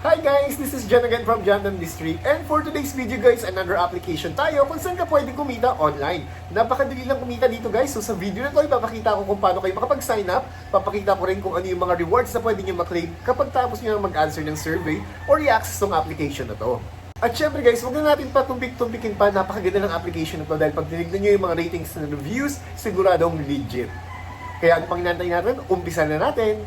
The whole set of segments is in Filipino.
Hi guys! This is John again from Jandam District, and for today's video guys, another application tayo kung saan ka pwede kumita online. Napakadali lang kumita dito guys. So sa video na to, ipapakita ko kung paano kayo makapag-sign up. Papakita ko rin kung ano yung mga rewards na pwede nyo maklaim kapag tapos nyo mag-answer ng survey or i-access tong application na to. At syempre guys, huwag na natin patumpik-tumpikin pa. Napakaganda ng application na to dahil pag tinignan nyo yung mga ratings na reviews, siguradong legit. Kaya ano pang inantay natin? Umpisa na natin!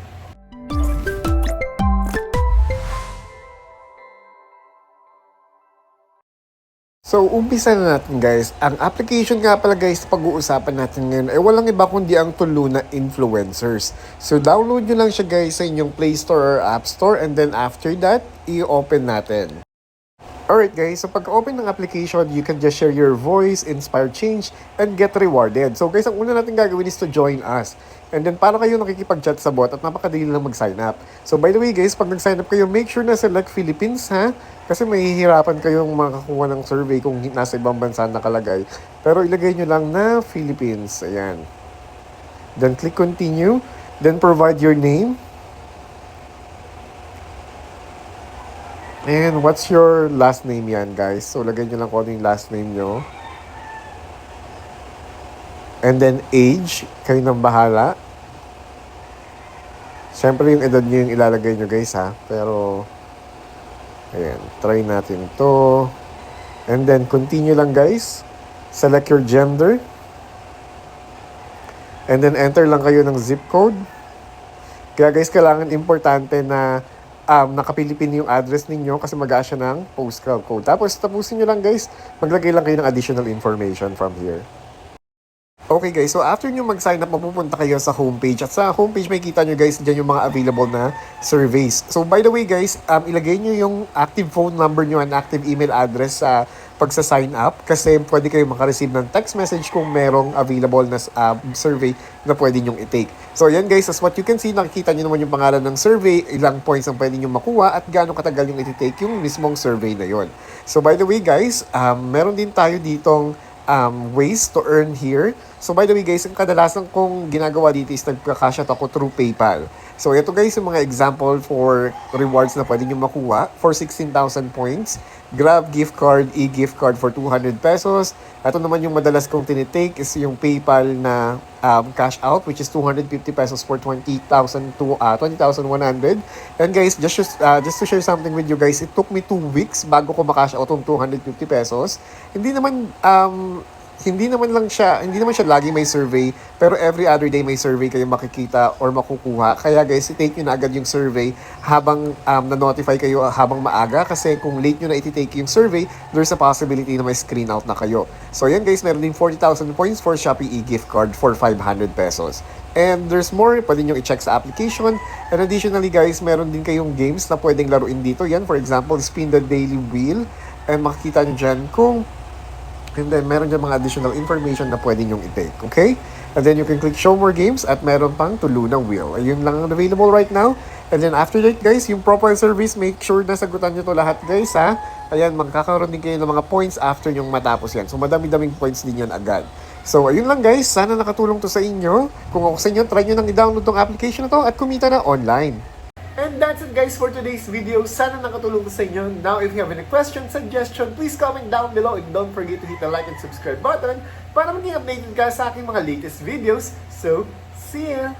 So, umpisa na natin guys. Ang application nga pala guys, pag-uusapan natin ngayon ay walang iba kundi ang Tuluna Influencers. So, download nyo lang siya guys sa inyong Play Store or App Store, and then after that, i-open natin. Alright guys, so pag-open ng application, you can just share your voice, inspire change, and get rewarded. So guys, ang una natin gagawin is to join us. And then, paano kayo nakikipag-chat sa bot at napakadali lang mag-sign up. So by the way guys, pag nag-sign up kayo, make sure na select Philippines ha. Kasi mahihirapan kayong makakuha ng survey kung nasa ibang bansa nakalagay. Pero ilagay nyo lang na Philippines. Ayan. Then click continue. Then provide your name. And what's your last name yan, guys? So, lagay nyo lang kung ano yung last name nyo. And then, age. Kayo nang bahala. Siyempre, yung edad nyo yung ilalagay nyo, guys, ha? Pero, ayan. Try natin to. And then, continue lang, guys. Select your gender. And then, enter lang kayo ng zip code. Kaya, guys, kailangan importante na naka-Philippine yung address ninyo kasi mag-a siya ng postal code. Tapos, tapusin nyo lang guys, maglagay lang kayo ng additional information from here. Okay guys, so after nyo mag-sign up, mapupunta kayo sa homepage. At sa homepage, may kita nyo guys, dyan yung mga available na surveys. So by the way guys, ilagay nyo yung active phone number nyo and active email address sa pagsa-sign up. Kasi pwede kayo makareceive ng text message kung merong available na survey na pwede nyong i-take. So yan guys, as what you can see, nakikita nyo naman yung pangalan ng survey, ilang points ang pwede nyong makuha, at gaano katagal yung i-take yung mismong survey na yon. So by the way guys, meron din tayo ditong ways to earn here. So by the way guys, ang kadalasan kong ginagawa dito is nagka-cash out ako through PayPal. So ito guys yung mga example for rewards na pwede nyo makuha for 16,000 points. Grab gift card, e-gift card for 200 pesos. Ito naman yung madalas kong tinitake is yung PayPal na cash out, which is 250 pesos for 20,000 to 20,100. And guys, just to share something with you guys, it took me 2 weeks bago ko makash out yung 250 pesos. Hindi naman siya lagi may survey, pero every other day may survey kayo makikita or makukuha. Kaya guys, i-take nyo na agad yung survey habang na-notify kayo habang maaga, kasi kung late nyo na i-take yung survey, there's a possibility na may screen out na kayo. So yan guys, meron din 40,000 points for Shopee e-gift card for 500 pesos. And there's more, pwede nyo i-check sa application. And additionally guys, meron din kayong games na pwedeng laruin dito. Yan, for example, Spin the Daily Wheel. And makikita nyo dyan kung and then, meron dyan mga additional information na pwede nyong i-take, okay? And then, you can click Show More Games at meron pang Tuluna Wheel. Ayun lang ang available right now. And then, after that, guys, yung profile service, make sure na sagutan nyo to lahat, guys, ha? Ayan, magkakaroon din kayo ng mga points after nyong matapos yan. So, madami-daming points din yan agad. So, ayun lang, guys. Sana nakatulong to sa inyo. Kung ako sa inyo, try nyo nang i-download tong application na to at kumita na online. And that's it guys for today's video. Sana nakatulong ko sa inyo. Now, if you have any question, suggestion, please comment down below. And don't forget to hit the like and subscribe button para maging updated ka sa aking mga latest videos. So, see ya!